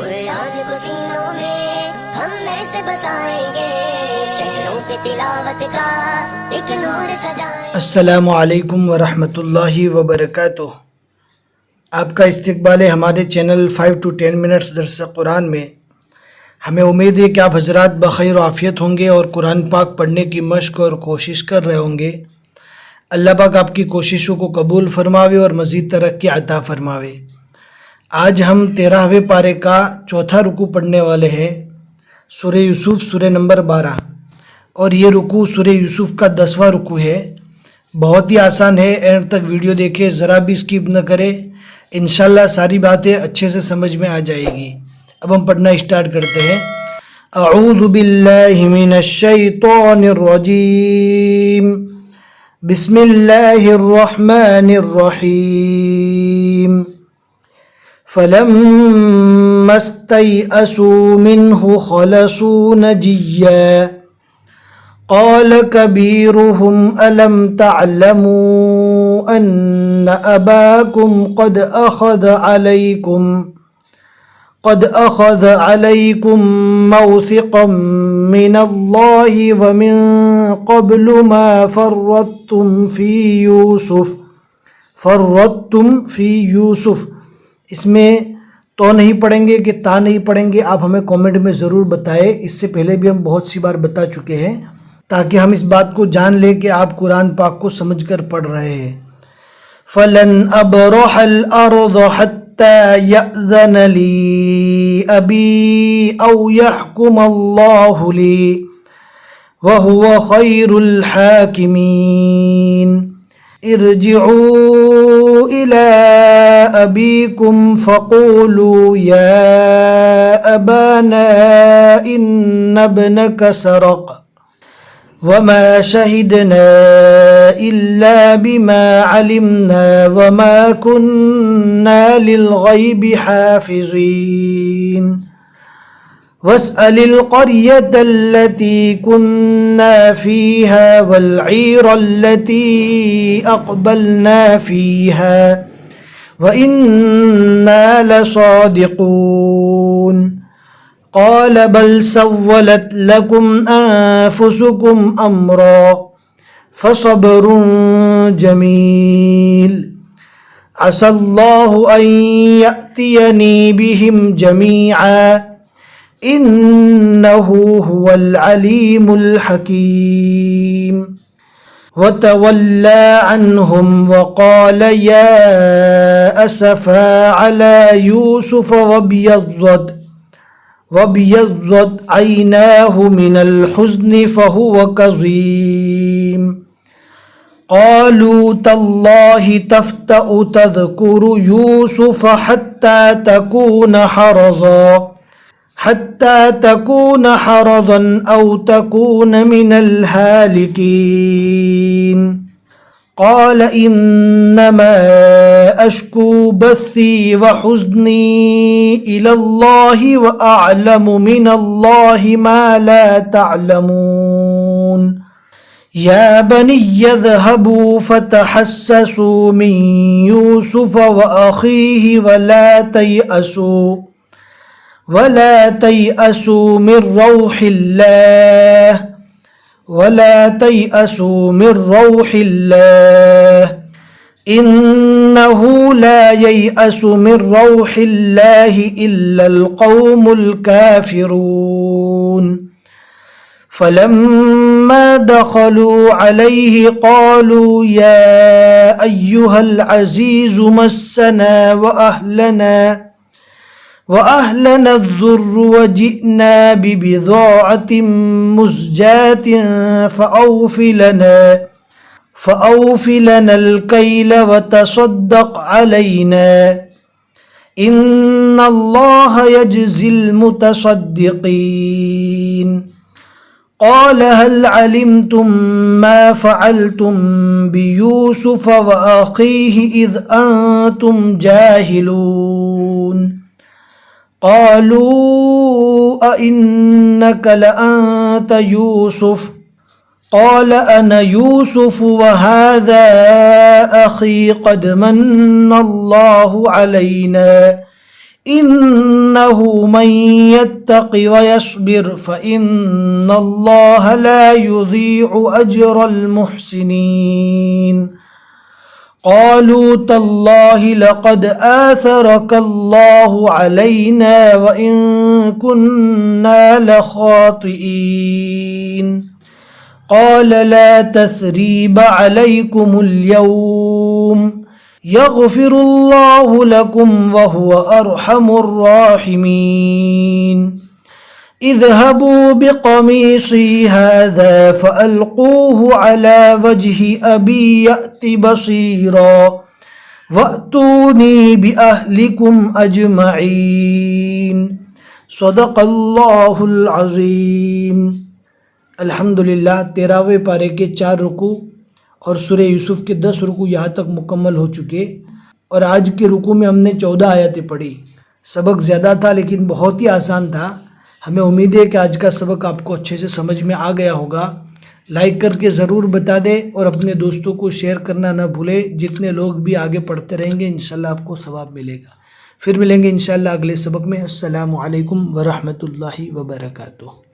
कुरान को सीनों में हम ऐसे बसाएंगे, शहरों पे तिलावत का एक नूर सजाएंगे। अस्सलामु अलैकुम व रहमतुल्लाहि व बरकातुहू। आपका इस्तकबाल है हमारे चैनल 5 to 10 मिनट्स दर्स कुरान में। हमें उम्मीद है कि आप हजरात बखैर आफ़ियत होंगे और कुरान पाक पढ़ने की मश्क और कोशिश कर रहे होंगे। अल्लाह पाक आपकी कोशिशों को कबूल फरमावे और मज़ीद तरक्की अता फरमावे। आज हम 13वें पारे का चौथा रुकू पढ़ने वाले हैं, सूरह यूसुफ सूरह नंबर 12, और ये रुकू सूरह यूसुफ का 10वां रुकू है। बहुत ही आसान है, एंड तक वीडियो देखें, ज़रा भी स्किप न करें, इंशाल्लाह सारी बातें अच्छे से समझ में आ जाएगी। अब हम पढ़ना स्टार्ट करते हैं। अऊज़ु बिल्लाहि मिनश शैतानिर रजीम, बिस्मिल्लाहिर रहमानिर रहीम। फलम्मा इस्तयअसू मिन्हु खलसू नजिय्या क़ाल कबीरुहुम अलम तअलमू अन्न अबाकुम क़द अख़ज़ अलैकुम मौसिक़म मिनल्लाहि व मिन क़ब्लु मा फ़र्रत्तुम फ़ी यूसुफ़। इसमें तो नहीं पढ़ेंगे कि ता नहीं पढ़ेंगे, आप हमें कमेंट में ज़रूर बताएं। इससे पहले भी हम बहुत सी बार बता चुके हैं, ताकि हम इस बात को जान लें कि आप कुरान पाक को समझकर पढ़ रहे हैं। फ़लन अबरहल अर्द हत्ता यअज़न ली अबी औ यहकुम अल्लाहु ली व हुवा खैरुल हाकिमीन। इरजिऊ इला अबीकुम फ़क़ूलू या अबाना इन्न इब्नका सरक़ वमा शहिदना इल्ला बिमा अलिमना वमा कुन्ना लिलग़ैबि हाफ़िज़ीन। वस्अलिल क़र्यतल्लती कुन्ना फ़ीहा वल्ईर अल्लती अक़बलना फ़ीहा व इन्ना लसादिक़ून। क़ाल बल सव्वलत लकुम अन्फुसुकुम अम्रा फ़सब्रुन जमील असल्लाहु अन यअतियनी बिहिम जमीआ इन्नहु हुवल अलीमुल हकीम। वतवल्ला अन्हुम वक़ाल या असफ़ा अला यूसुफ़ वबियज़्ज़त ऐनाहु मिनल हुज़्नि फ़हुव कज़ीम। क़ालू तल्लाहि तफ़्तअु तज़कुरु यूसुफ़ हत्ता तकून हरज़न औ तकून मिनल हालिकीन। क़ाल इन्नमा अश्कू बस्सी व हुज़्नी इलल्लाहि व अअलमु मिनल्लाहि मा ला तअलमून। या बनिय्य इज़हबू फ़तहस्ससू मिन यूसुफ़ व अख़ीहि वला तयअसू मिन रौहिल्लाह इन्नहु ला ययअसु मिन रौहिल्लाहि इल्लल क़ौमुल काफ़िरून। फलम्मा दख़लू अलैहि क़ालू या अय्युहल अज़ीज़ु मस्सना व अहलना अज़्ज़ुर्रु व जि'ना बिबिज़ाअतिन मुज़्जातिन फ़अौफ़ि लनल कैल व तसद्दक़ अलैना इन्नल्लाह यजज़िल मुतसद्दिक़ीन। क़ाल हल अलिमतुम मा फ़अलतुम बियूसुफ़ व अख़ीहि इज़ अंतुम जाहिलून। क़ालू अइन्नक लअन्त यूसुफ़ क़ाल अना यूसुफ़ व हाज़ा अख़ी क़द मन्नल्लाहु अलैना इन्नहु मन यत्तक़ि व यस्बिर फ़इन्नल्लाह ला युज़ीअु अज्रल मुहसिनीन। क़ालू तल्लाहि लक़द आथरकल्लाहु अलैना व इन कुन्ना लख़ातिईन। क़ाल ला तस्रीब अलैकुमुल यौम यग़फ़िरुल्लाहु लकुम व हुवा अरहमुर राहिमीन। इज़हबू बिक़मीसी हाज़ा फ़अल्क़ूहु अला वजहि अबी यअति बसीरा वअतूनी बिअहलिकुम अजमईन। सदक़ल्लाहुल अज़ीम। अल्हम्दुलिल्लाह 13वें पारे के 4 रुकू और सूरह यूसुफ के 10 रुकू यहाँ तक मुकम्मल हो चुके और आज के रुकू में हमने 14 आयतें पढ़ी। सबक ज़्यादा था लेकिन बहुत ही आसान था। हमें उम्मीद है कि आज का सबक आपको अच्छे से समझ में आ गया होगा। लाइक करके ज़रूर बता दें और अपने दोस्तों को शेयर करना ना भूलें। जितने लोग भी आगे पढ़ते रहेंगे इंशाल्लाह आपको सवाब मिलेगा। फिर मिलेंगे इंशाल्लाह अगले सबक में। अस्सलामु अलैकुम व रहमतुल्लाहि व बरकातुहू।